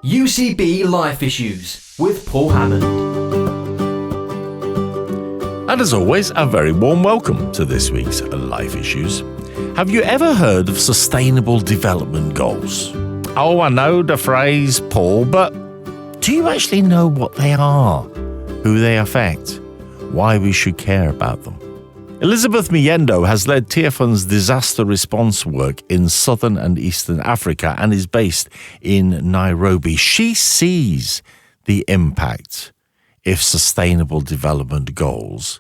UCB Life Issues with Paul Hammond. And as always, a very warm welcome to this week's Life Issues. Have you ever heard of Sustainable Development Goals? Oh, I know the phrase, Paul, but do you actually know what they are, who they affect, why we should care about them? Elizabeth Myendo has led Tearfund's disaster response work in southern and eastern Africa and is based in Nairobi. She sees the impact if Sustainable Development Goals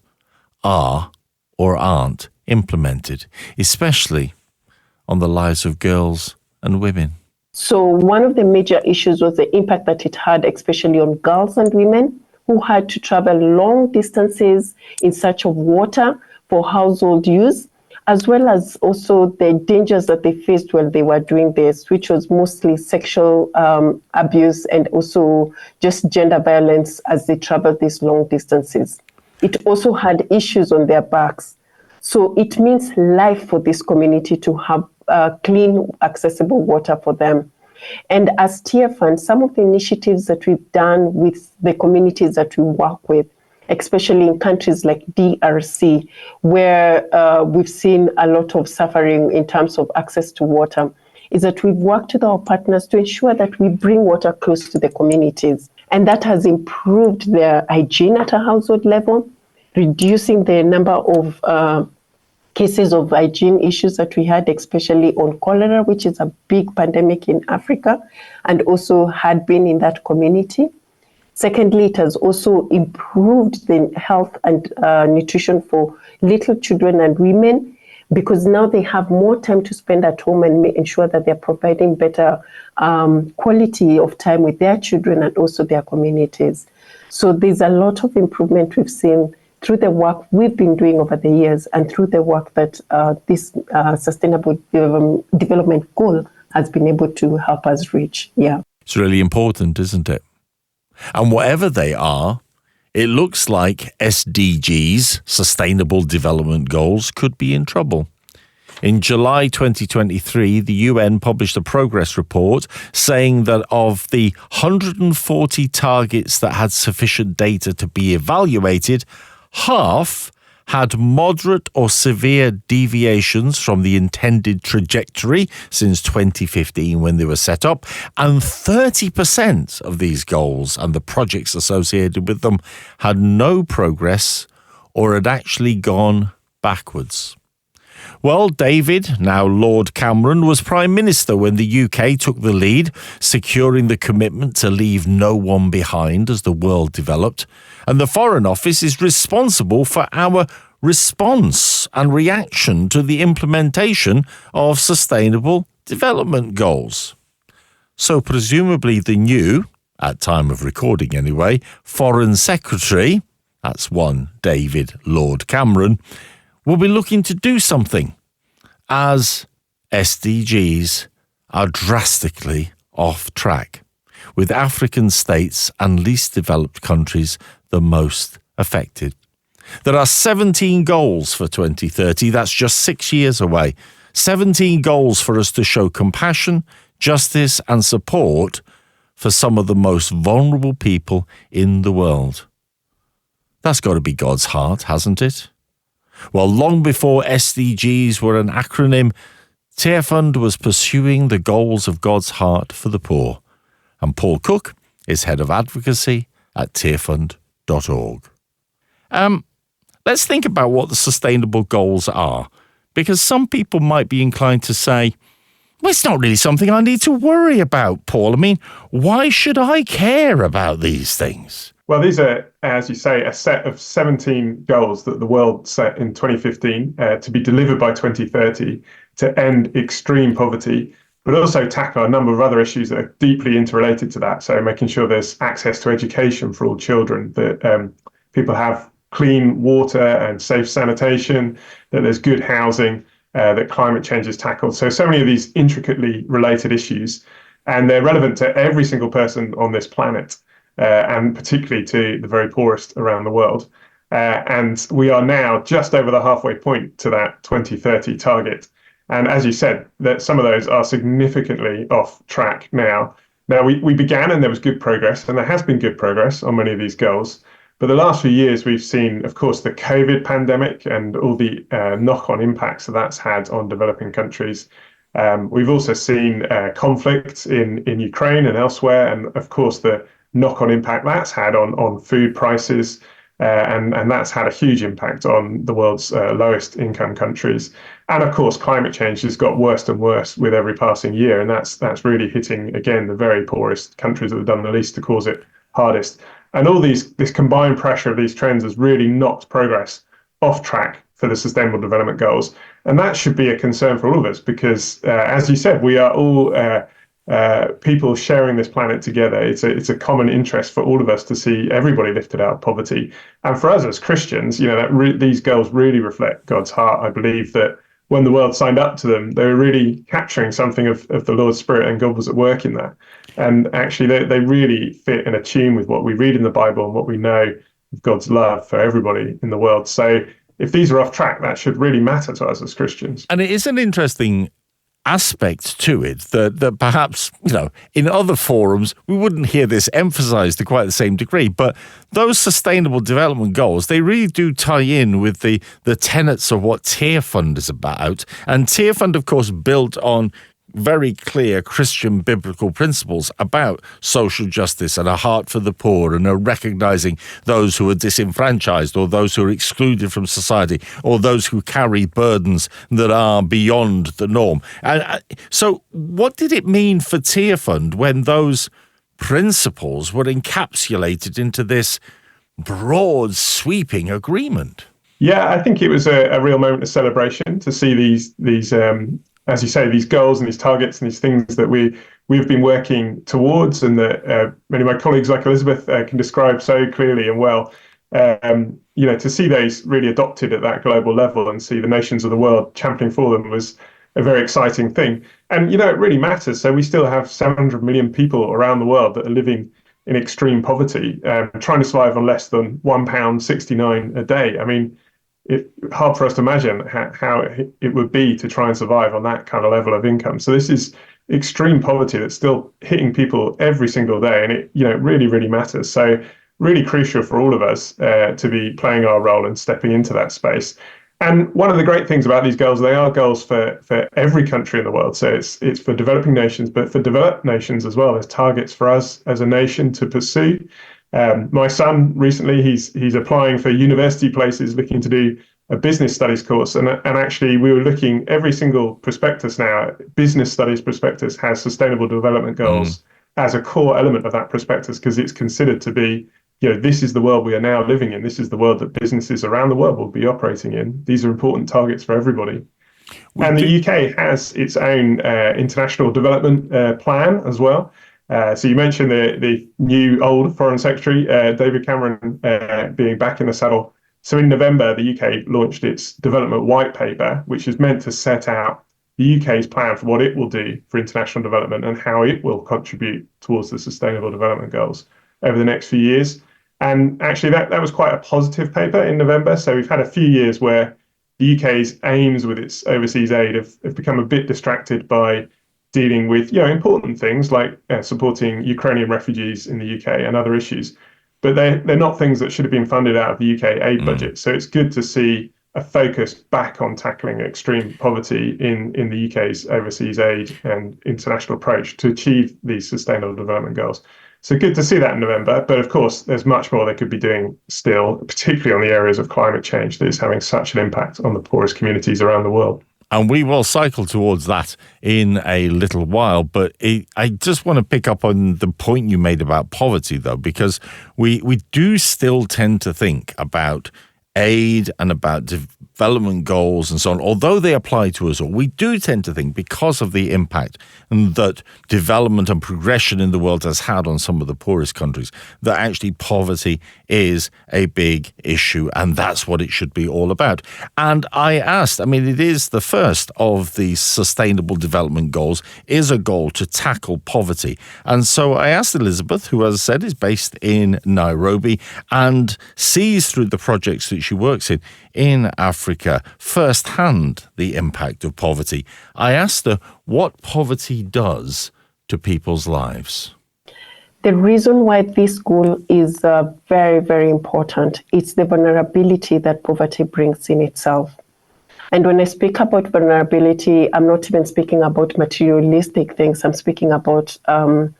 are or aren't implemented, especially on the lives of girls and women. So one of the major issues was the impact that it had, especially on girls and women who had to travel long distances in search of water for household use, as well as also the dangers that they faced when they were doing this, which was mostly sexual abuse and also just gender violence as they traveled these long distances. It also had issues on their backs. So it means life for this community to have clean, accessible water for them. And as Tearfund, some of the initiatives that we've done with the communities that we work with, especially in countries like DRC, where we've seen a lot of suffering in terms of access to water, is that we've worked with our partners to ensure that we bring water close to the communities. And that has improved their hygiene at a household level, reducing the number of cases of hygiene issues that we had, especially on cholera, which is a big pandemic in Africa, and also had been in that community. Secondly, it has also improved the health and nutrition for little children and women, because now they have more time to spend at home and ensure that they're providing better quality of time with their children and also their communities. So there's a lot of improvement we've seen through the work we've been doing over the years and through the work that this Sustainable Development Goal has been able to help us reach. Yeah. It's really important, isn't it? And whatever they are, it looks like SDGs, Sustainable Development Goals, could be in trouble. In July 2023, the UN published a progress report saying that of the 140 targets that had sufficient data to be evaluated, half had moderate or severe deviations from the intended trajectory since 2015 when they were set up, and 30% of these goals and the projects associated with them had no progress or had actually gone backwards. Well, David, now Lord Cameron, was Prime Minister when the UK took the lead, securing the commitment to leave no one behind as the world developed. And the Foreign Office is responsible for our response and reaction to the implementation of Sustainable Development Goals. So presumably the new, at time of recording anyway, Foreign Secretary, that's one David Lord Cameron, will be looking to do something as SDGs are drastically off track, with African states and least developed countries the most affected. There are 17 goals for 2030. That's just 6 years away. 17 goals for us to show compassion, justice and support for some of the most vulnerable people in the world. That's got to be God's heart, hasn't it? Well, long before SDGs were an acronym, Tearfund was pursuing the goals of God's heart for the poor. And Paul Cook is Head of Advocacy at tearfund.org. Let's think about what the sustainable goals are, because some people might be inclined to say, well, it's not really something I need to worry about, Paul. I mean, why should I care about these things? Well, these are, as you say, a set of 17 goals that the world set in 2015 to be delivered by 2030 to end extreme poverty, but also tackle a number of other issues that are deeply interrelated to that. So making sure there's access to education for all children, that people have clean water and safe sanitation, that there's good housing, that climate change is tackled. So many of these intricately related issues, and they're relevant to every single person on this planet. And particularly to the very poorest around the world. And we are now just over the halfway point to that 2030 target. And as you said, that some of those are significantly off track now. Now, we began and there was good progress, and there has been good progress on many of these goals. But the last few years, we've seen, of course, the COVID pandemic and all the knock-on impacts that that's had on developing countries. We've also seen conflicts in Ukraine and elsewhere, and of course, the knock-on impact that's had on food prices. And that's had a huge impact on the world's lowest income countries. And of course, climate change has got worse and worse with every passing year. And that's really hitting, again, the very poorest countries that have done the least to cause it hardest. And all this combined pressure of these trends has really knocked progress off track for the Sustainable Development Goals. And that should be a concern for all of us because, as you said, we are all people sharing this planet together. It's a common interest for all of us to see everybody lifted out of poverty. And for us as Christians, these goals really reflect God's heart. I believe that when the world signed up to them, they were really capturing something of the Lord's Spirit, and God was at work in that. And actually, they really fit and attune with what we read in the Bible and what we know of God's love for everybody in the world. So if these are off track, that should really matter to us as Christians. And it is an interesting aspect to it that perhaps, in other forums, we wouldn't hear this emphasized to quite the same degree. But those sustainable development goals, they really do tie in with the tenets of what Tearfund is about. And Tearfund, of course, built on very clear Christian biblical principles about social justice and a heart for the poor and a recognizing those who are disenfranchised or those who are excluded from society or those who carry burdens that are beyond the norm. And so what did it mean for Tearfund when those principles were encapsulated into this broad, sweeping agreement? Yeah, I think it was a real moment of celebration to see these as you say, these goals and these targets and these things that we've been working towards, and that many of my colleagues like Elizabeth can describe so clearly and well. To see those really adopted at that global level and see the nations of the world championing for them was a very exciting thing. And, it really matters. So we still have 700 million people around the world that are living in extreme poverty, trying to survive on less than £1.69 a day. I mean, it's hard for us to imagine how it would be to try and survive on that kind of level of income. So this is extreme poverty that's still hitting people every single day, and it really, really matters. So really crucial for all of us to be playing our role and stepping into that space. And one of the great things about these goals, they are goals for every country in the world. So it's for developing nations, but for developed nations as well. There's targets for us as a nation to pursue. My son recently, he's applying for university places, looking to do a business studies course. And actually, we were looking, every single prospectus now, business studies prospectus has sustainable development goals as a core element of that prospectus, because it's considered to be, this is the world we are now living in. This is the world that businesses around the world will be operating in. These are important targets for everybody. And the UK has its own international development plan as well. So you mentioned the new old Foreign Secretary, David Cameron, being back in the saddle. So in November, the UK launched its development white paper, which is meant to set out the UK's plan for what it will do for international development and how it will contribute towards the Sustainable Development Goals over the next few years. And actually, that was quite a positive paper in November. So we've had a few years where the UK's aims with its overseas aid have become a bit distracted by dealing with important things like supporting Ukrainian refugees in the UK and other issues, but they're not things that should have been funded out of the UK aid budget. So it's good to see a focus back on tackling extreme poverty in the UK's overseas aid and international approach to achieve these Sustainable Development Goals. So good to see that in November, but of course there's much more they could be doing still, particularly on the areas of climate change that is having such an impact on the poorest communities around the world. And we will cycle towards that in a little while. But I just want to pick up on the point you made about poverty, though, because we do still tend to think about aid and about development goals and so on, although they apply to us all, we do tend to think, because of the impact that development and progression in the world has had on some of the poorest countries, that actually poverty is a big issue, and that's what it should be all about. And I asked, it is the first of the Sustainable Development Goals, is a goal to tackle poverty. And so I asked Elizabeth, who, as I said, is based in Nairobi and sees through the projects that she works in Africa firsthand the impact of poverty. I asked her what poverty does to people's lives. The reason why this goal is very, very important is the vulnerability that poverty brings in itself. And when I speak about vulnerability, I'm not even speaking about materialistic things. I'm speaking about from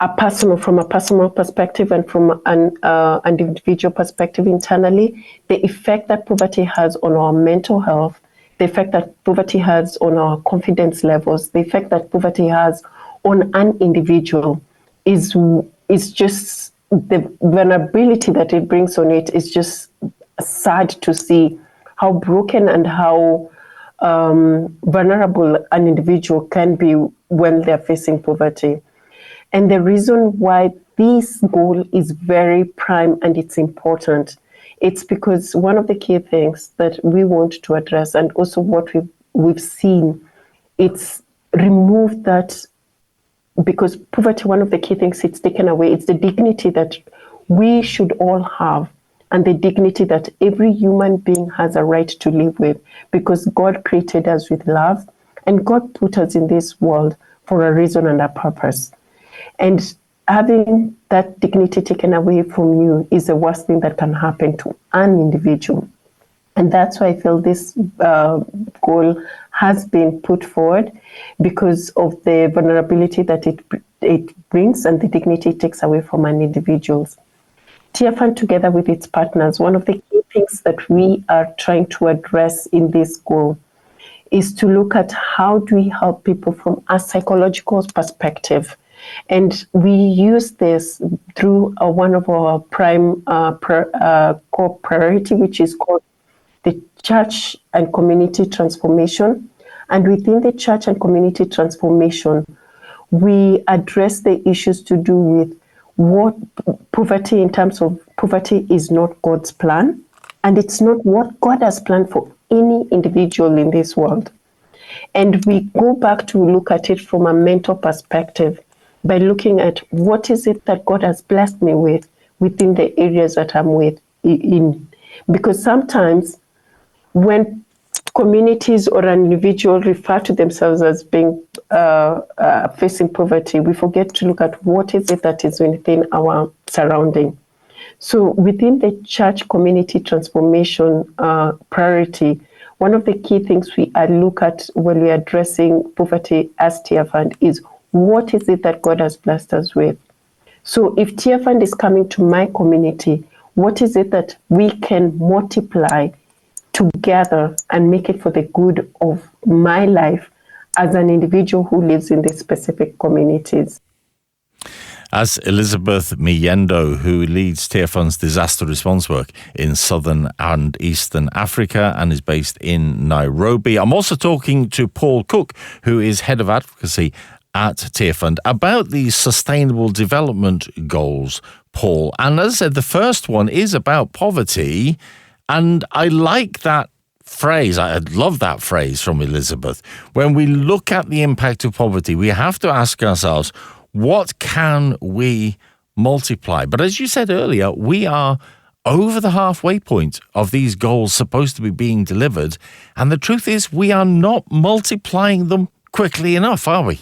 a personal perspective and from an individual perspective internally, the effect that poverty has on our mental health, the effect that poverty has on our confidence levels, the effect that poverty has on an individual is just the vulnerability that it brings on it is just sad to see how broken and how vulnerable an individual can be when they're facing poverty. And the reason why this goal is very prime and it's important, it's because one of the key things that we want to address, and also what we've seen, it's remove that, because poverty, one of the key things it's taken away, it's the dignity that we should all have, and the dignity that every human being has a right to live with, because God created us with love, and God put us in this world for a reason and a purpose. And having that dignity taken away from you is the worst thing that can happen to an individual. And that's why I feel this goal has been put forward, because of the vulnerability that it brings and the dignity it takes away from an individual. Tearfund, together with its partners, one of the key things that we are trying to address in this goal is to look at how do we help people from a psychological perspective. And we use this through one of our prime core priority, which is called the church and community transformation. And within the church and community transformation, we address the issues to do with what poverty, in terms of poverty, is not God's plan. And it's not what God has planned for any individual in this world. And we go back to look at it from a mental perspective by looking at what is it that God has blessed me with within the areas that I'm in. Because sometimes when communities or an individual refer to themselves as being facing poverty, we forget to look at what is it that is within our surrounding. So within the church community transformation priority, one of the key things we look at when we're addressing poverty as Tearfund is what is it that God has blessed us with. So if Tearfund is coming to my community, what is it that we can multiply together and make it for the good of my life as an individual who lives in these specific communities? As Elizabeth Myendo, who leads Tearfund's disaster response work in southern and eastern Africa and is based in Nairobi. I'm also talking to Paul Cook, who is head of advocacy at Tearfund, about these sustainable development goals, Paul. And as I said, the first one is about poverty. And I like that phrase. I love that phrase from Elizabeth. When we look at the impact of poverty, we have to ask ourselves, what can we multiply? But as you said earlier, we are over the halfway point of these goals supposed to be being delivered. And the truth is, we are not multiplying them quickly enough, are we?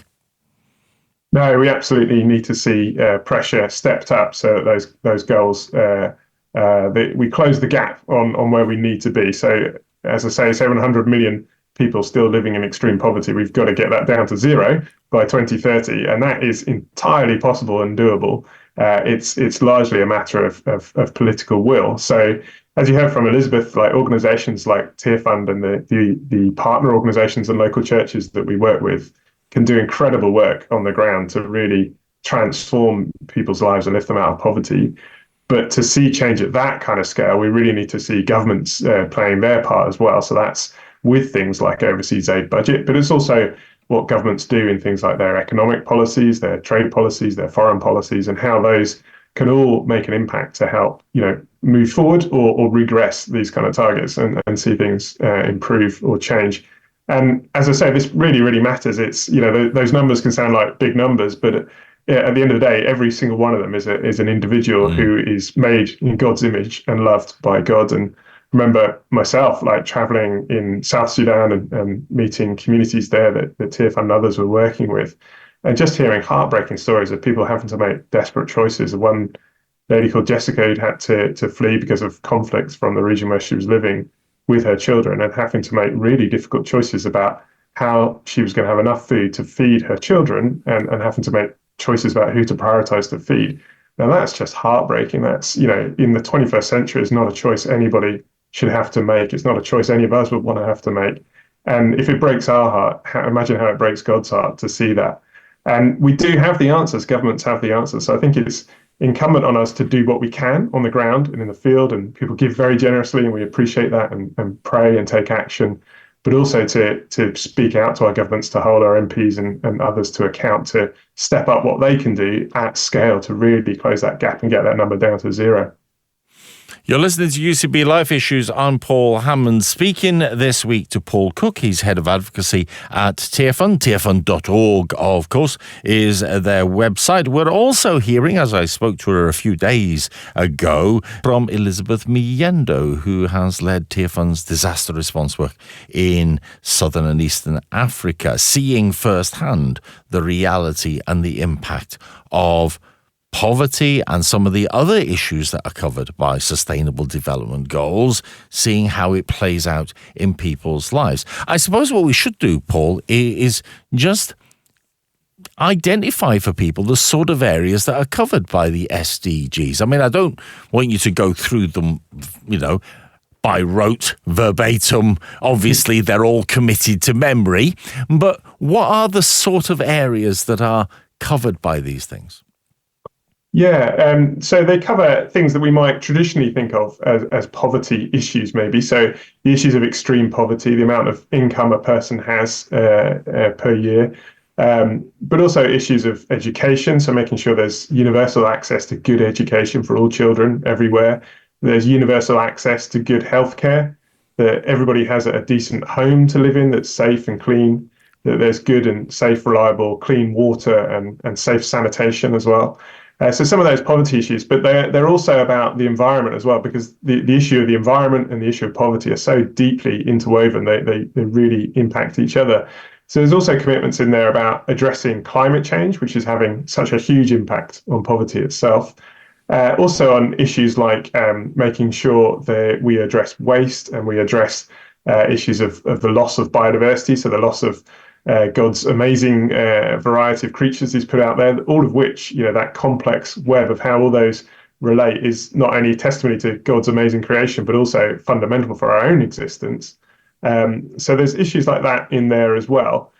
No, we absolutely need to see pressure stepped up so that those goals, we close the gap on where we need to be. So, as I say, 700 million people still living in extreme poverty. We've got to get that down to zero by 2030, and that is entirely possible and doable. It's largely a matter of political will. So, as you heard from Elizabeth, like organisations like Tearfund and the partner organisations and local churches that we work with can do incredible work on the ground to really transform people's lives and lift them out of poverty. But to see change at that kind of scale, we really need to see governments playing their part as well. So that's with things like overseas aid budget, but it's also what governments do in things like their economic policies, their trade policies, their foreign policies, and how those can all make an impact to help, move forward or regress these kind of targets and see things improve or change. And as I say, this really, really matters. It's, those numbers can sound like big numbers, but at the end of the day, every single one of them is an individual who is made in God's image and loved by God. And remember myself, like traveling in South Sudan and meeting communities there that Tearfund and others were working with. And just hearing heartbreaking stories of people having to make desperate choices. One lady called Jessica who'd had to flee because of conflicts from the region where she was living with her children, and having to make really difficult choices about how she was going to have enough food to feed her children, and having to make choices about who to prioritize to feed. Now that's just heartbreaking. That's, in the 21st century, is not a choice anybody should have to make. It's not a choice any of us would want to have to make. And if it breaks our heart, imagine how it breaks God's heart to see that. And we do have the answers. Governments have the answers. So I think it's incumbent on us to do what we can on the ground and in the field. And people give very generously, and we appreciate that, and pray and take action. But also to speak out to our governments, to hold our MPs and others to account, to step up what they can do at scale to really close that gap and get that number down to zero. You're listening to UCB Life Issues. I'm Paul Hammond, speaking this week to Paul Cook. He's Head of Advocacy at Tearfund. Tearfund.org, of course, is their website. We're also hearing, as I spoke to her a few days ago, from Elizabeth Myendo, who has led Tearfund's disaster response work in southern and eastern Africa, seeing firsthand the reality and the impact of poverty and some of the other issues that are covered by Sustainable Development Goals, seeing how it plays out in people's lives. I suppose what we should do, Paul, is just identify for people the sort of areas that are covered by the SDGs. I mean, I don't want you to go through them, by rote, verbatim. Obviously, they're all committed to memory. But what are the sort of areas that are covered by these things? Yeah, so they cover things that we might traditionally think of as poverty issues, maybe. So the issues of extreme poverty, the amount of income a person has per year, but also issues of education. So making sure there's universal access to good education for all children everywhere. There's universal access to good healthcare, that everybody has a decent home to live in that's safe and clean, that there's good and safe, reliable, clean water and safe sanitation as well. So some of those poverty issues, but they're also about the environment as well, because the issue of the environment and the issue of poverty are so deeply interwoven. They really impact each other. So there's also commitments in there about addressing climate change, which is having such a huge impact on poverty itself. Also on issues like making sure that we address waste, and we address issues of the loss of biodiversity, so the loss of God's amazing variety of creatures he's put out there, all of which, that complex web of how all those relate is not only testimony to God's amazing creation, but also fundamental for our own existence. So there's issues like that in there as well,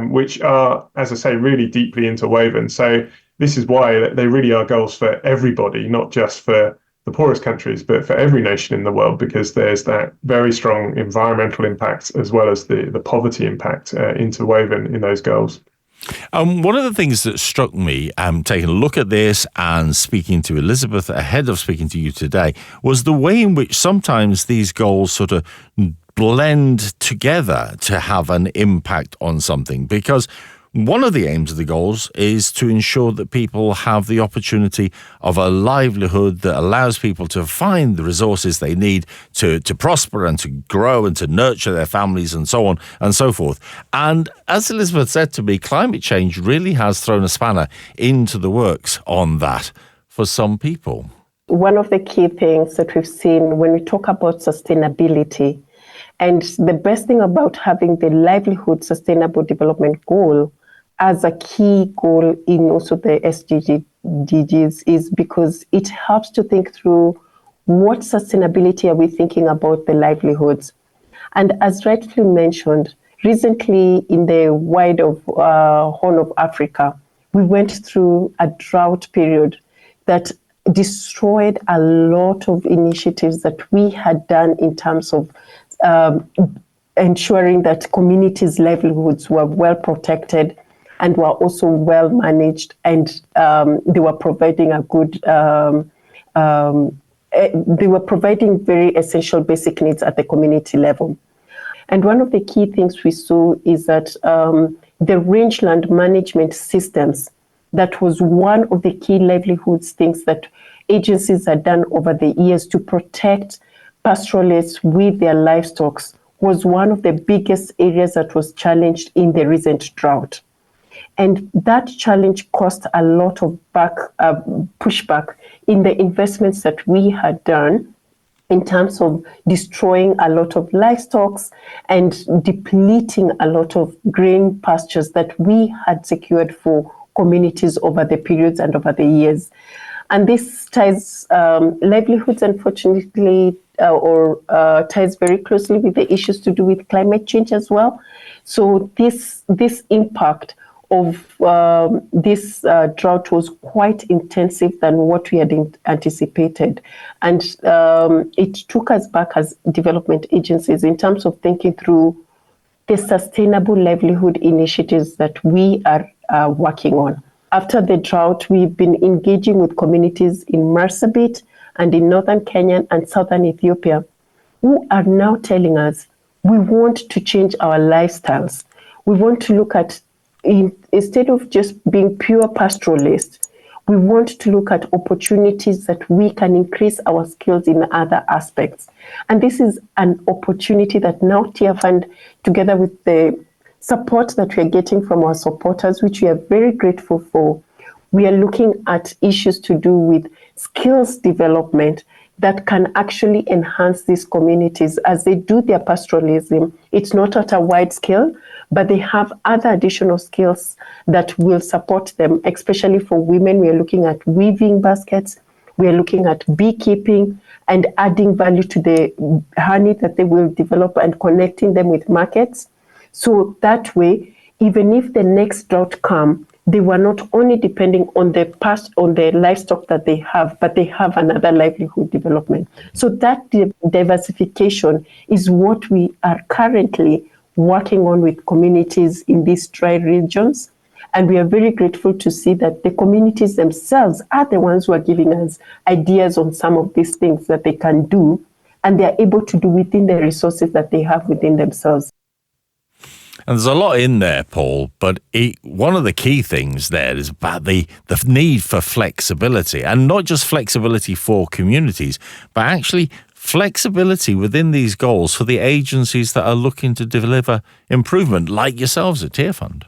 which are, as I say, really deeply interwoven. So this is why they really are goals for everybody, not just for the poorest countries, but for every nation in the world, because there's that very strong environmental impact as well as the poverty impact interwoven in those goals. One of the things that struck me, taking a look at this and speaking to Elizabeth ahead of speaking to you today, was the way in which sometimes these goals sort of blend together to have an impact on something, because one of the aims of the goals is to ensure that people have the opportunity of a livelihood that allows people to find the resources they need to prosper and to grow and to nurture their families and so on and so forth. And as Elizabeth said to me, climate change really has thrown a spanner into the works on that for some people. One of the key things that we've seen when we talk about sustainability, and the best thing about having the livelihood sustainable development goal as a key goal in also the SDGs is because it helps to think through what sustainability are we thinking about the livelihoods. And as rightfully mentioned, recently in the wide of Horn of Africa, we went through a drought period that destroyed a lot of initiatives that we had done in terms of ensuring that communities' livelihoods were well protected and were also well managed, and they were providing a good, they were providing very essential basic needs at the community level. And one of the key things we saw is that the rangeland management systems, that was one of the key livelihoods things that agencies had done over the years to protect pastoralists with their livestock, was one of the biggest areas that was challenged in the recent drought. And that challenge caused a lot of pushback in the investments that we had done, in terms of destroying a lot of livestock and depleting a lot of grain pastures that we had secured for communities over the periods and over the years. And this ties livelihoods, unfortunately, ties very closely with the issues to do with climate change as well. So this impact of this drought was quite intensive than what we had anticipated. And it took us back as development agencies in terms of thinking through the sustainable livelihood initiatives that we are working on. After the drought, we've been engaging with communities in Marsabit and in northern Kenya and southern Ethiopia, who are now telling us we want to change our lifestyles. We want to look at, instead of just being pure pastoralists, we want to look at opportunities that we can increase our skills in other aspects. And this is an opportunity that now Tearfund, together with the support that we are getting from our supporters, which we are very grateful for, we are looking at issues to do with skills development that can actually enhance these communities as they do their pastoralism. It's not at a wide scale, but they have other additional skills that will support them, especially for women. We are looking at weaving baskets, we are looking at beekeeping and adding value to the honey that they will develop and connecting them with markets. So that way, even if the next drought comes, they were not only depending on the livestock that they have, but they have another livelihood development. So that diversification is what we are currently working on with communities in these dry regions. And we are very grateful to see that the communities themselves are the ones who are giving us ideas on some of these things that they can do, and they are able to do within the resources that they have within themselves. And there's a lot in there, Paul, but one of the key things there is about the need for flexibility, and not just flexibility for communities, but actually flexibility within these goals for the agencies that are looking to deliver improvement, like yourselves at Tearfund.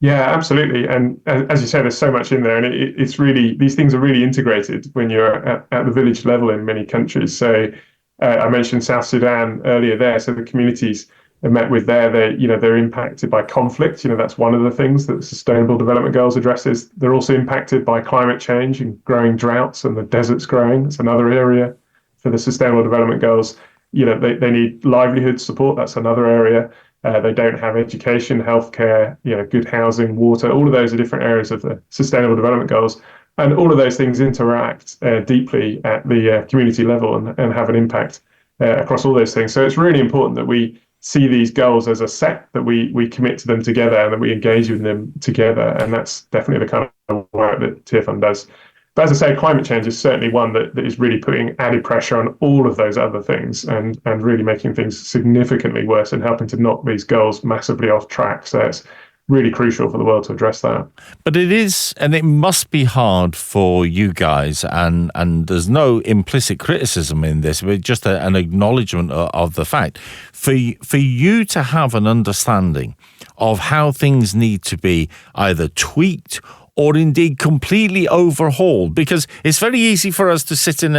Yeah, absolutely. And as you say, there's so much in there, and it's really, these things are really integrated when you're at the village level in many countries. So I mentioned South Sudan earlier there. So the communities I met with there, they're impacted by conflict. That's one of the things that the Sustainable Development Goals addresses. They're also impacted by climate change and growing droughts, and the desert's growing. It's another area for the Sustainable Development Goals. They need livelihood support. That's another area. They don't have education, healthcare, good housing, water. All of those are different areas of the Sustainable Development Goals. And all of those things interact deeply at the community level and have an impact across all those things. So it's really important that we see these goals as a set, that we commit to them together and that we engage with them together. And that's definitely the kind of work that Tearfund does. But as I say, climate change is certainly one that is really putting added pressure on all of those other things and really making things significantly worse and helping to knock these goals massively off track. So it's really crucial for the world to address that. But it is, and it must be hard for you guys, and there's no implicit criticism in this, but just an acknowledgement of the fact. For you to have an understanding of how things need to be either tweaked or indeed completely overhauled, because it's very easy for us to sit in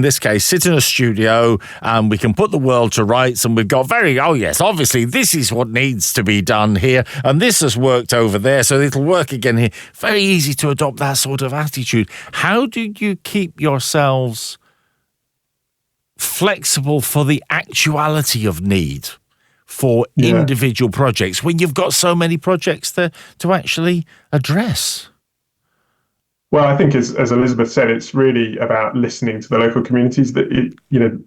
this case, sit in a studio and we can put the world to rights and we've got obviously this is what needs to be done here and this has worked over there, so it'll work again here. Very easy to adopt that sort of attitude. How do you keep yourselves flexible for the actuality of need for individual projects when you've got so many projects to actually address? Well, I think as Elizabeth said, it's really about listening to the local communities. That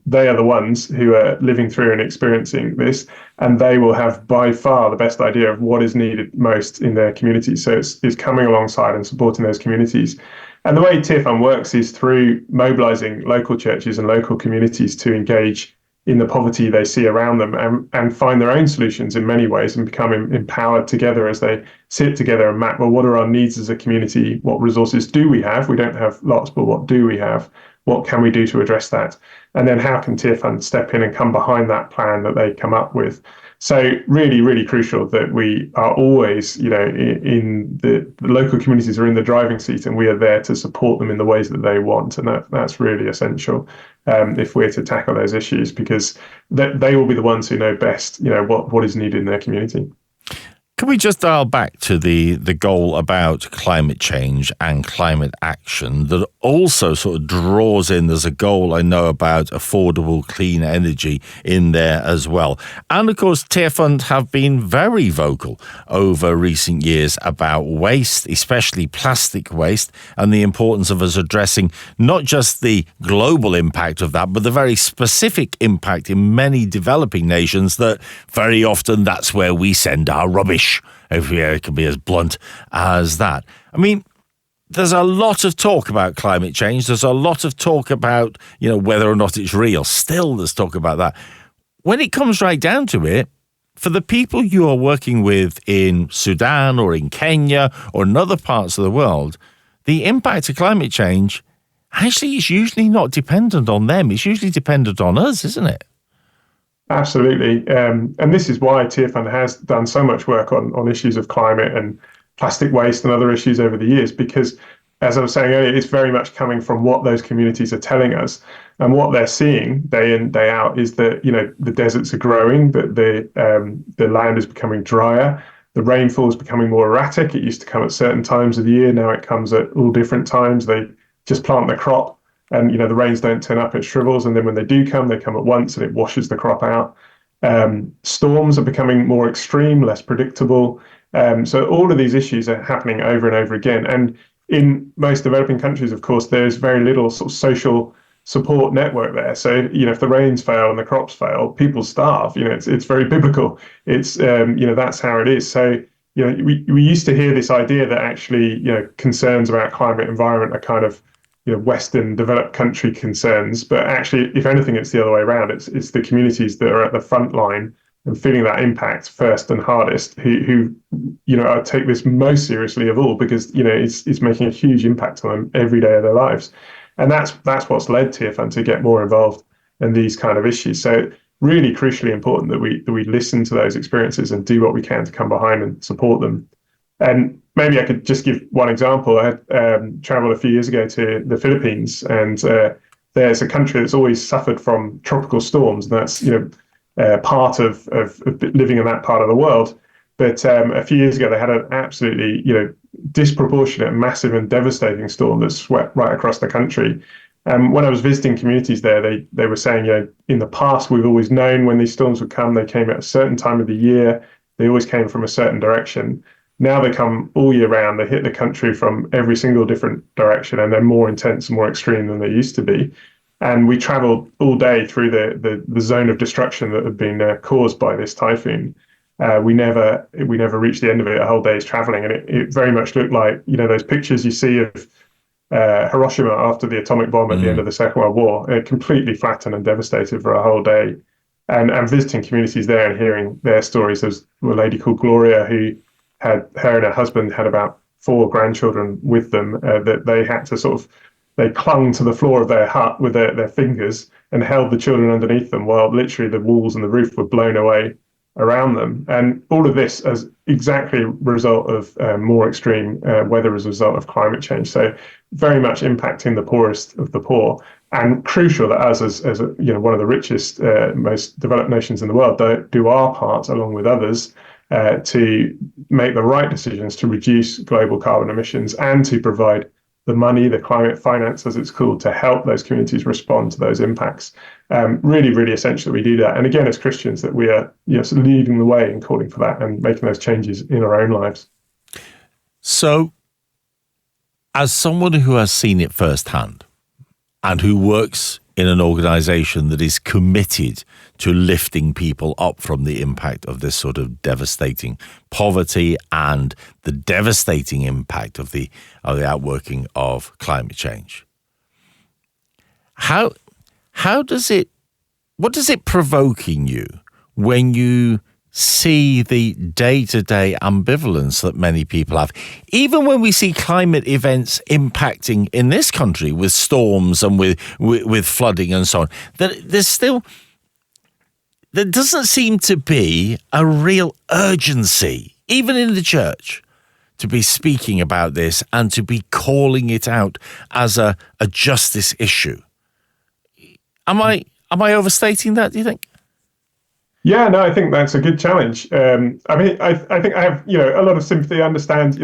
they are the ones who are living through and experiencing this, and they will have by far the best idea of what is needed most in their communities. So it's coming alongside and supporting those communities. And the way Tearfund works is through mobilizing local churches and local communities to engage in the poverty they see around them and find their own solutions in many ways and become empowered together as they sit together and map, well, what are our needs as a community? What resources do we have? We don't have lots, but what do we have? What can we do to address that? And then how can Tearfund step in and come behind that plan that they come up with? So really, really crucial that we are always, in the local communities are in the driving seat, and we are there to support them in the ways that they want. And that's really essential if we're to tackle those issues, because they will be the ones who know best, what is needed in their community. Can we just dial back to the goal about climate change and climate action that also sort of draws in, there's a goal I know about affordable clean energy in there as well. And of course, Tearfund have been very vocal over recent years about waste, especially plastic waste, and the importance of us addressing not just the global impact of that, but the very specific impact in many developing nations that very often that's where we send our rubbish. If it can be as blunt as that. I mean, there's a lot of talk about climate change. There's a lot of talk about, whether or not it's real. Still, there's talk about that. When it comes right down to it, for the people you are working with in Sudan or in Kenya or in other parts of the world, the impact of climate change actually is usually not dependent on them. It's usually dependent on us, isn't it? Absolutely. And this is why Tearfund has done so much work on issues of climate and plastic waste and other issues over the years, because, as I was saying earlier, it's very much coming from what those communities are telling us. And what they're seeing day in, day out is that, the deserts are growing, that the land is becoming drier, the rainfall is becoming more erratic. It used to come at certain times of the year. Now it comes at all different times. They just plant the crop, and the rains don't turn up, it shrivels, and then when they do come, they come at once and it washes the crop out. Storms are becoming more extreme, less predictable. So all of these issues are happening over and over again. And in most developing countries, of course, there's very little sort of social support network there. So, if the rains fail and the crops fail, people starve. It's very biblical. It's, that's how it is. So, we used to hear this idea that actually, concerns about climate environment are kind of, Western developed country concerns, but actually, if anything, it's the other way around. It's the communities that are at the front line and feeling that impact first and hardest, who take this most seriously of all, because it's making a huge impact on them every day of their lives, and that's what's led Tearfund to get more involved in these kind of issues. So really crucially important that we listen to those experiences and do what we can to come behind and support them. And maybe I could just give one example. I had traveled a few years ago to the Philippines, and there's a country that's always suffered from tropical storms, and that's part of living in that part of the world. But a few years ago, they had an absolutely disproportionate, massive, and devastating storm that swept right across the country. When I was visiting communities there, they were saying, in the past we've always known when these storms would come. They came at a certain time of the year. They always came from a certain direction. Now they come all year round. They hit the country from every single different direction, and they're more intense and more extreme than they used to be. And we travelled all day through the zone of destruction that had been caused by this typhoon. We never reached the end of it. A whole day's travelling, and it very much looked like those pictures you see of Hiroshima after the atomic bomb at the end of the Second World War. Completely flattened and devastated for a whole day. And visiting communities there and hearing their stories. There's a lady called Gloria who her and her husband had about 4 grandchildren with them, that they had to they clung to the floor of their hut with their fingers and held the children underneath them while literally the walls and the roof were blown away around them. And all of this as exactly a result of more extreme weather as a result of climate change. So very much impacting the poorest of the poor, and crucial that us as one of the richest, most developed nations in the world do our part along with others to make the right decisions to reduce global carbon emissions and to provide the money, the climate finance, as it's called, to help those communities respond to those impacts. Really, really essential that we do that. And again, as Christians, that we are sort of leading the way and calling for that and making those changes in our own lives. So, as someone who has seen it firsthand and who works in an organisation that is committed to lifting people up from the impact of this sort of devastating poverty and the devastating impact of the outworking of climate change, what does it provoke in you when you see the day-to-day ambivalence that many people have, even when we see climate events impacting in this country with storms and with flooding and so on, that there's still there doesn't seem to be a real urgency, even in the church, to be speaking about this and to be calling it out as a justice issue. Am I overstating that, do you think? Yeah, no, I think that's a good challenge. I mean, I think I have, a lot of sympathy. I understand,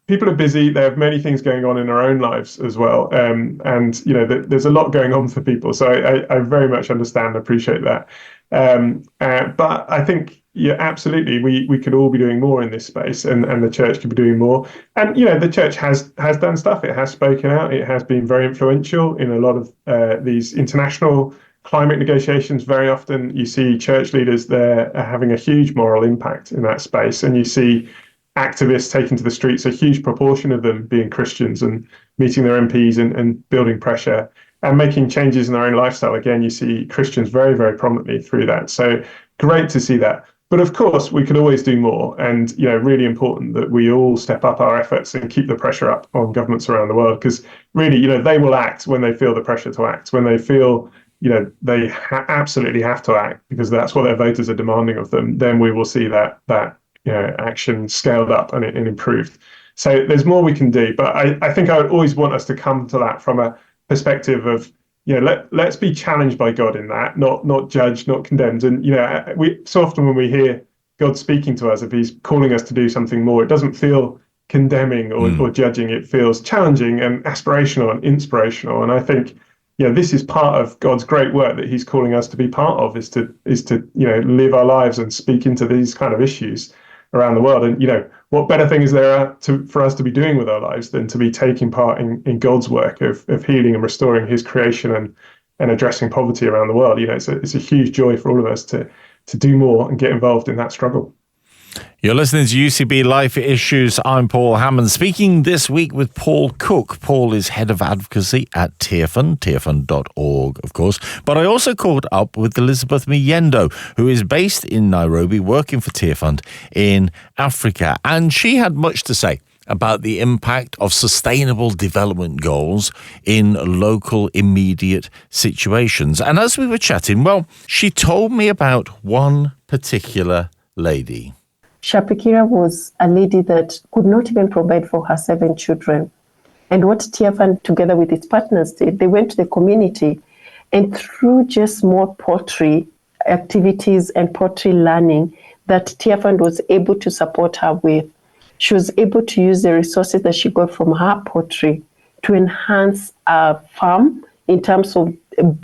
people are busy. They have many things going on in their own lives as well. And, there's a lot going on for people. So I very much understand and appreciate that. But I think, yeah, absolutely, we could all be doing more in this space, and the church could be doing more. And, the church has done stuff. It has spoken out. It has been very influential in a lot of these international climate negotiations. Very often you see church leaders there having a huge moral impact in that space. And you see activists taking to the streets, a huge proportion of them being Christians and meeting their MPs and building pressure and making changes in their own lifestyle. Again, you see Christians very, very prominently through that. So great to see that. But of course, we could always do more. And, really important that we all step up our efforts and keep the pressure up on governments around the world, because really, they will act when they feel the pressure to act, when they feel they absolutely have to act because that's what their voters are demanding of them. Then we will see that action scaled up and improved. So there's more we can do. But I think I would always want us to come to that from a perspective of, let's be challenged by God in that, not judged, not condemned. And, we so often when we hear God speaking to us, if he's calling us to do something more, it doesn't feel condemning or judging. It feels challenging and aspirational and inspirational. And I think, this is part of God's great work that he's calling us to be part of, is to live our lives and speak into these kind of issues around the world. And, what better thing is there for us to be doing with our lives than to be taking part in God's work of healing and restoring his creation and addressing poverty around the world. It's a huge joy for all of us to do more and get involved in that struggle. You're listening to UCB Life Issues. I'm Paul Hammond, speaking this week with Paul Cook. Paul is head of advocacy at Tearfund, tearfund.org, of course. But I also caught up with Elizabeth Myendo, who is based in Nairobi, working for Tearfund in Africa. And she had much to say about the impact of sustainable development goals in local immediate situations. And as we were chatting, well, she told me about one particular lady. Shapikira was a lady that could not even provide for her 7 children. And what Tearfund, together with its partners, did, they went to the community, and through just more pottery activities and pottery learning that Tearfund was able to support her with, she was able to use the resources that she got from her pottery to enhance a farm in terms of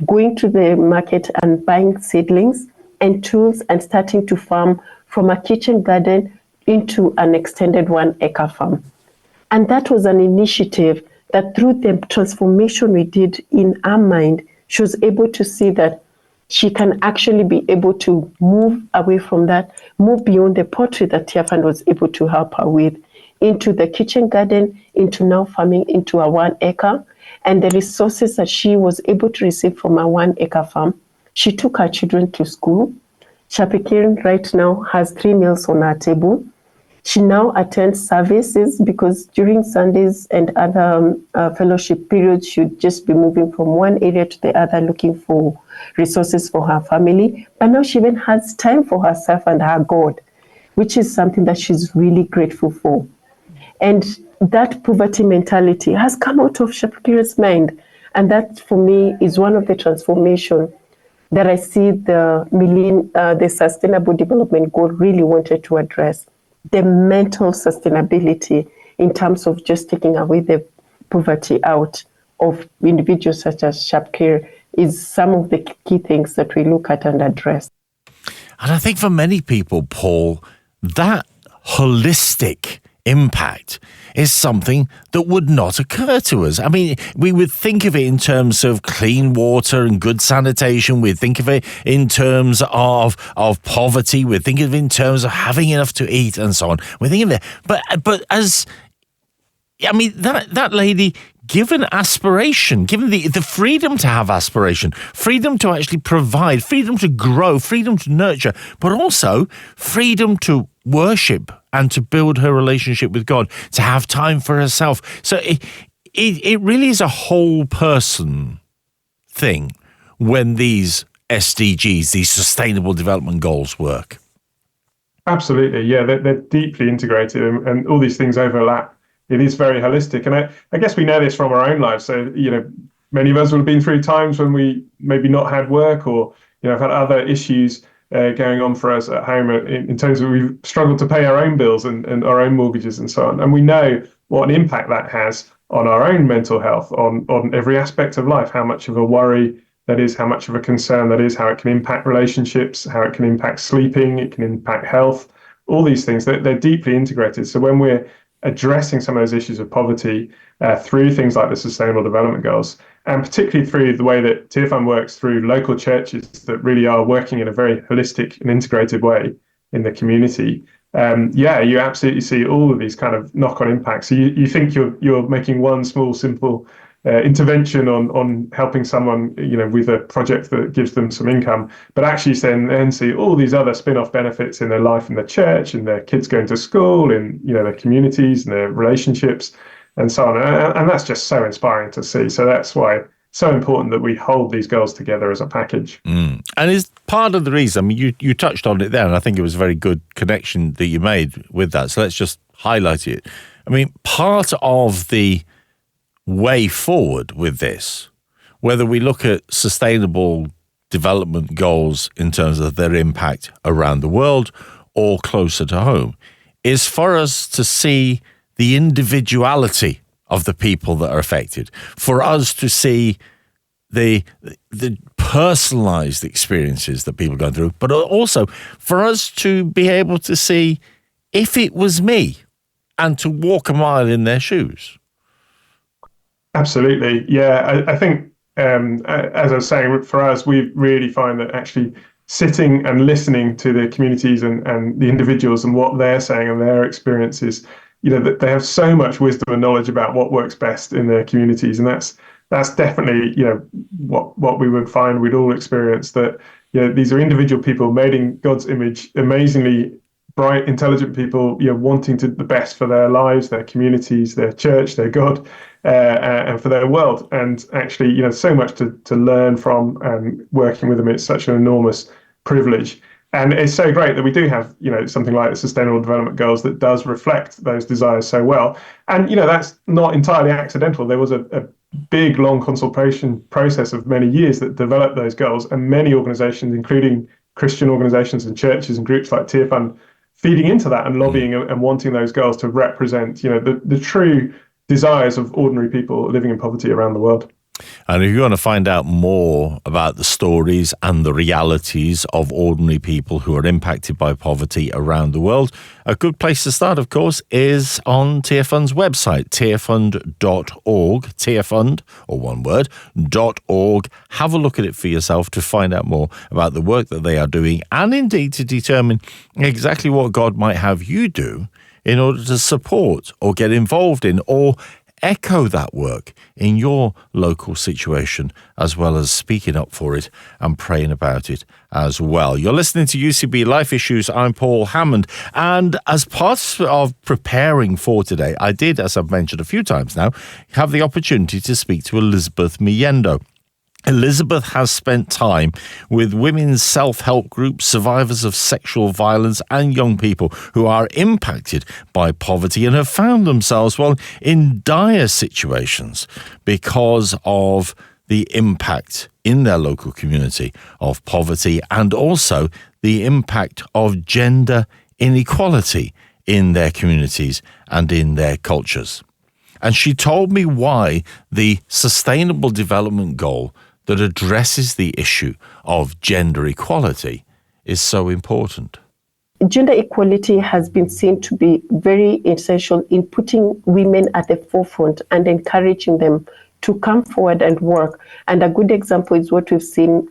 going to the market and buying seedlings and tools and starting to farm from a kitchen garden into an extended 1-acre farm. And that was an initiative that through the transformation we did in her mind, she was able to see that she can actually be able to move away from that, move beyond the pottery that Tearfund was able to help her with, into the kitchen garden, into now farming into a 1-acre. And the resources that she was able to receive from a 1-acre farm, she took her children to school. Shapikira right now has 3 meals on her table. She now attends services because during Sundays and other fellowship periods, she'd just be moving from one area to the other looking for resources for her family. But now she even has time for herself and her God, which is something that she's really grateful for. And that poverty mentality has come out of Shapikira's mind. And that, for me, is one of the transformation that I see the Sustainable Development Goal really wanted to address. The mental sustainability in terms of just taking away the poverty out of individuals such as Shapikira is some of the key things that we look at and address. And I think for many people, Paul, that holistic impact is something that would not occur to us. I mean, we would think of it in terms of clean water and good sanitation. We'd think of it in terms of poverty. We'd think of it in terms of having enough to eat and so on. We think of it. But as, I mean, that lady, given aspiration, given the freedom to have aspiration, freedom to actually provide, freedom to grow, freedom to nurture, but also freedom to worship and to build her relationship with God, to have time for herself. So it really is a whole person thing when these SDGs, these Sustainable Development Goals, work? Absolutely, yeah, they're deeply integrated, and all these things overlap. It is very holistic, and I guess we know this from our own lives. So, many of us will have been through times when we maybe not had work, or have had other issues going on for us at home in terms of we've struggled to pay our own bills and our own mortgages and so on. And we know what an impact that has on our own mental health, on every aspect of life, how much of a worry that is, how much of a concern that is, how it can impact relationships, how it can impact sleeping, it can impact health, all these things. They're deeply integrated. So when we're addressing some of those issues of poverty through things like the Sustainable Development Goals, and particularly through the way that Tearfund works through local churches that really are working in a very holistic and integrated way in the community, you absolutely see all of these kind of knock-on impacts. So you think you're making one small, simple intervention on helping someone, with a project that gives them some income, but actually then see all these other spin-off benefits in their life, in their church, in their kids going to school, in their communities and their relationships, and so on. And that's just so inspiring to see. So that's why it's so important that we hold these goals together as a package. And is part of the reason, I mean, you touched on it there, and I think it was a very good connection that you made with that. So let's just highlight it. I mean, part of the way forward with this, whether we look at sustainable development goals in terms of their impact around the world or closer to home, is for us to see the individuality of the people that are affected, for us to see the personalized experiences that people go through, but also for us to be able to see if it was me and to walk a mile in their shoes. Absolutely. Yeah, I think, as I was saying, for us, we really find that actually sitting and listening to the communities and the individuals and what they're saying and their experiences, that they have so much wisdom and knowledge about what works best in their communities. And that's definitely, what we would find we'd all experience, that, these are individual people made in God's image, amazingly bright, intelligent people, wanting the best for their lives, their communities, their church, their God, and for their world. And actually, so much to learn from, and working with them, it's such an enormous privilege. And it's so great that we do have, something like the Sustainable Development Goals that does reflect those desires so well. And, that's not entirely accidental. There was a big, long consultation process of many years that developed those goals, and many organizations, including Christian organizations and churches and groups like Tearfund, feeding into that and lobbying and wanting those goals to represent, the true desires of ordinary people living in poverty around the world. And if you want to find out more about the stories and the realities of ordinary people who are impacted by poverty around the world, a good place to start, of course, is on Tearfund's website, tearfund.org, Tearfund, or one word, .org. Have a look at it for yourself to find out more about the work that they are doing, and indeed to determine exactly what God might have you do in order to support or get involved in or echo that work in your local situation, as well as speaking up for it and praying about it as well. You're listening to UCB Life Issues. I'm Paul Hammond. And as part of preparing for today, I did, as I've mentioned a few times now, have the opportunity to speak to Elizabeth Myendo. Elizabeth has spent time with women's self-help groups, survivors of sexual violence, and young people who are impacted by poverty and have found themselves, in dire situations because of the impact in their local community of poverty, and also the impact of gender inequality in their communities and in their cultures. And she told me why the Sustainable Development Goal that addresses the issue of gender equality is so important. Gender equality has been seen to be very essential in putting women at the forefront and encouraging them to come forward and work. And a good example is what we've seen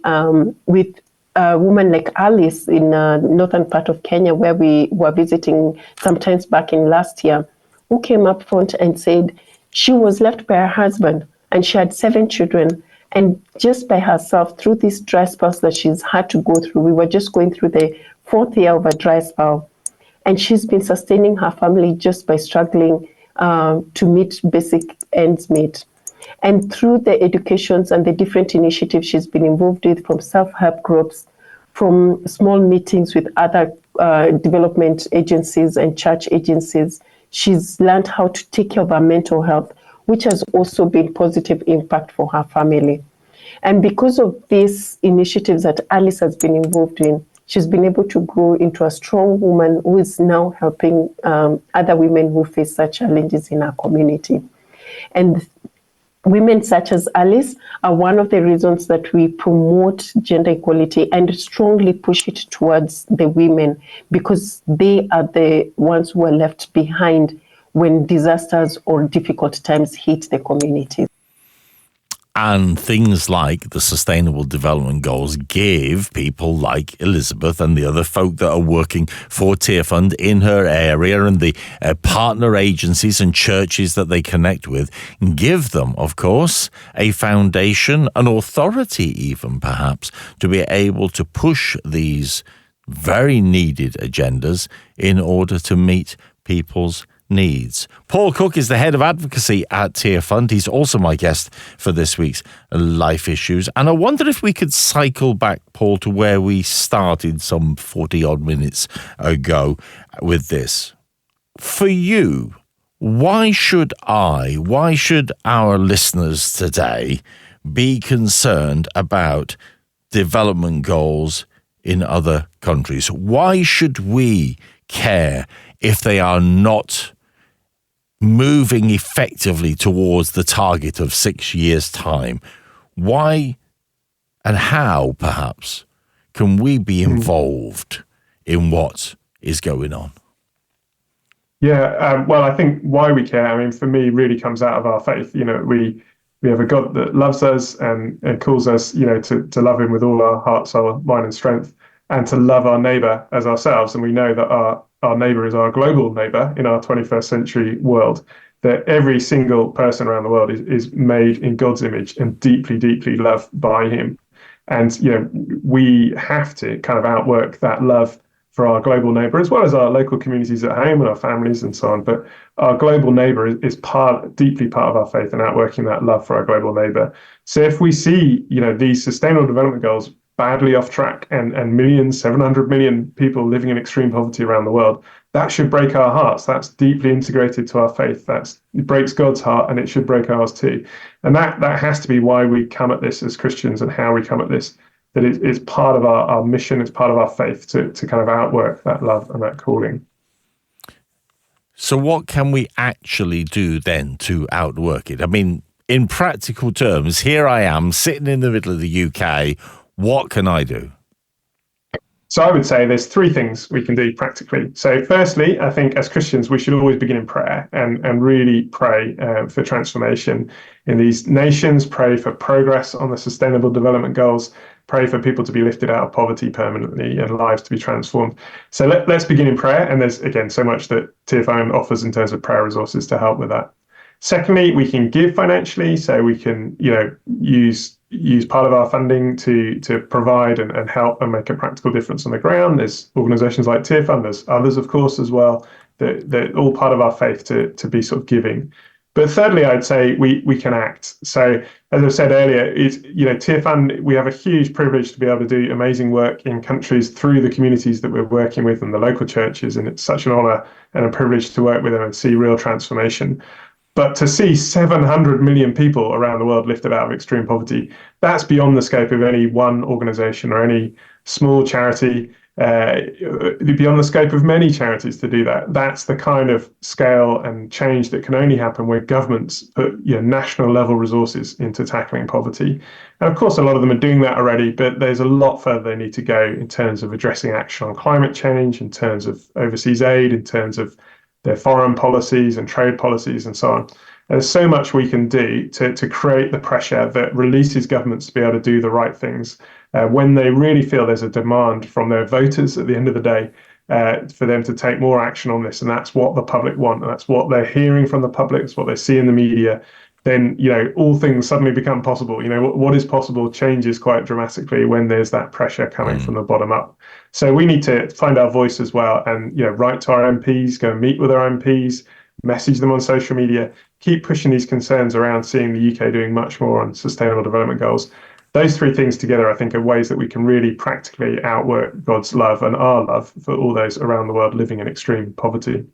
with a woman like Alice in northern part of Kenya, where we were visiting sometimes back in last year, who came up front and said she was left by her husband and she had 7 children. And just by herself, through this dry spells that she's had to go through, we were just going through the 4th year of a dry spell, and she's been sustaining her family just by struggling to meet basic ends meet. And through the educations and the different initiatives she's been involved with, from self-help groups, from small meetings with other development agencies and church agencies, she's learned how to take care of her mental health, which has also been positive impact for her family. And because of these initiatives that Alice has been involved in, she's been able to grow into a strong woman who is now helping other women who face such challenges in our community. And women such as Alice are one of the reasons that we promote gender equality and strongly push it towards the women, because they are the ones who are left behind when disasters or difficult times hit the communities. And things like the Sustainable Development Goals give people like Elizabeth and the other folk that are working for Tearfund in her area and the partner agencies and churches that they connect with, give them, of course, a foundation, an authority even perhaps, to be able to push these very needed agendas in order to meet people's needs. Paul Cook is the head of advocacy at Tearfund. He's also my guest for this week's Life Issues. And I wonder if we could cycle back, Paul, to where we started some 40 odd minutes ago with this. For you, why should our listeners today be concerned about development goals in other countries? Why should we care if they are not moving effectively towards the target of 6 years' time? Why and how, perhaps, can we be involved in what is going on? Yeah, well, I think why we care, I mean, for me, really comes out of our faith. You know, we have a God that loves us and calls us, you know, to love him with all our heart, soul, mind and strength, and to love our neighbour as ourselves. And we know that our neighbour is our global neighbour in our 21st century world, that every single person around the world is made in God's image and deeply, deeply loved by him. And, you know, we have to kind of outwork that love for our global neighbour, as well as our local communities at home and our families and so on. But our global neighbour is deeply part of our faith and outworking that love for our global neighbour. So if we see, you know, these sustainable development goals badly off track and millions, 700 million people living in extreme poverty around the world, that should break our hearts. That's deeply integrated to our faith. It breaks God's heart, and it should break ours too. And that has to be why we come at this as Christians and how we come at this, that it's part of our mission, it's part of our faith to kind of outwork that love and that calling. So what can we actually do then to outwork it? I mean, in practical terms, here I am sitting in the middle of the UK. What can I do? So I would say there's three things we can do practically. So firstly, I think as Christians, we should always begin in prayer and really pray for transformation in these nations, pray for progress on the Sustainable Development Goals, pray for people to be lifted out of poverty permanently and lives to be transformed. So let's begin in prayer. And there's, again, so much that Tearfund offers in terms of prayer resources to help with that. Secondly, we can give financially, so we can, you know, use part of our funding to provide and help and make a practical difference on the ground. There's organisations like Tearfund, there's others, of course, as well, that all part of our faith to be sort of giving. But thirdly, I'd say we can act. So as I said earlier, Tearfund, we have a huge privilege to be able to do amazing work in countries through the communities that we're working with and the local churches, and it's such an honour and a privilege to work with them and see real transformation. But to see 700 million people around the world lifted out of extreme poverty, that's beyond the scope of any one organisation or any small charity, beyond the scope of many charities to do that. That's the kind of scale and change that can only happen where governments put national level resources into tackling poverty. And of course, a lot of them are doing that already, but there's a lot further they need to go in terms of addressing action on climate change, in terms of overseas aid, in terms of their foreign policies and trade policies and so on. And there's so much we can do to create the pressure that releases governments to be able to do the right things when they really feel there's a demand from their voters at the end of the day for them to take more action on this. And that's what the public want, and that's what they're hearing from the public, it's what they see in the media. Then, all things suddenly become possible. What is possible changes quite dramatically when there's that pressure coming from the bottom up. So we need to find our voice as well and, write to our MPs, go and meet with our MPs, message them on social media, keep pushing these concerns around, seeing the UK doing much more on sustainable development goals. Those three things together, I think, are ways that we can really practically outwork God's love and our love for all those around the world living in extreme poverty.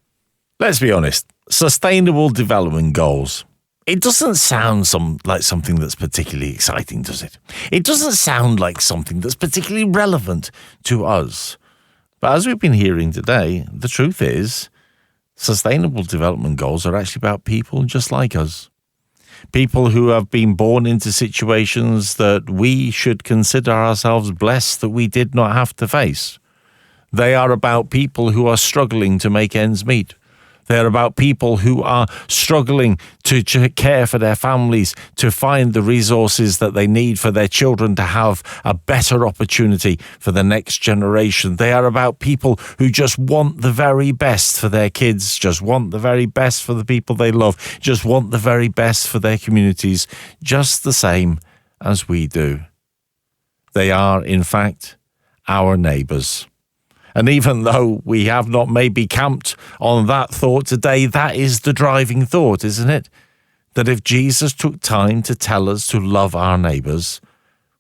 Let's be honest, sustainable development goals. It doesn't sound like something that's particularly exciting, does it? It doesn't sound like something that's particularly relevant to us. But as we've been hearing today, the truth is, sustainable development goals are actually about people just like us. People who have been born into situations that we should consider ourselves blessed that we did not have to face. They are about people who are struggling to make ends meet. They're about people who are struggling to care for their families, to find the resources that they need for their children to have a better opportunity for the next generation. They are about people who just want the very best for their kids, just want the very best for the people they love, just want the very best for their communities, just the same as we do. They are, in fact, our neighbours. And even though we have not maybe camped on that thought today, that is the driving thought, isn't it? That if Jesus took time to tell us to love our neighbours,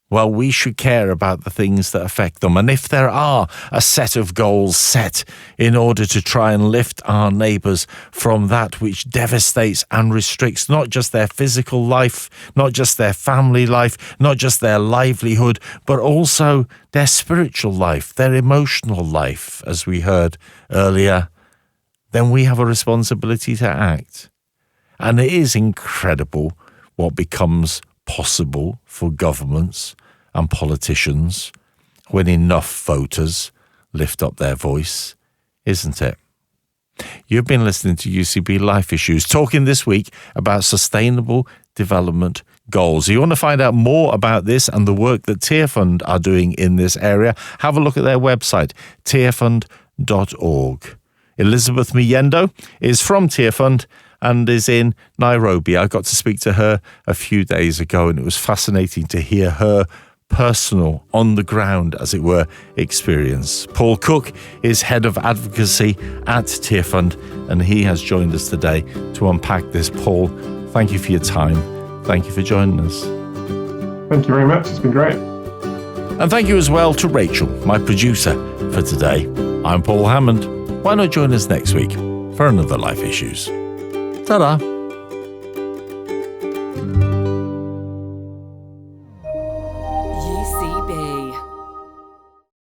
well, we should care about the things that affect them. And if there are a set of goals set in order to try and lift our neighbours from that which devastates and restricts not just their physical life, not just their family life, not just their livelihood, but also their spiritual life, their emotional life, as we heard earlier, then we have a responsibility to act. And it is incredible what becomes possible for governments and politicians when enough voters lift up their voice, isn't it? You've been listening to UCB Life Issues, talking this week about sustainable development goals. If you want to find out more about this and the work that Tearfund are doing in this area, have a look at their website, tearfund.org. Elizabeth Myendo is from Tearfund and is in Nairobi. I got to speak to her a few days ago, and it was fascinating to hear her personal, on the ground, as it were, experience. Paul Cook is head of advocacy at Tearfund, and he has joined us today to unpack this. Paul, thank you for your time. Thank you for joining us. Thank you very much. It's been great. And thank you as well to Rachel, my producer for today. I'm Paul Hammond. Why not join us next week for another Life Issues? Ta-da!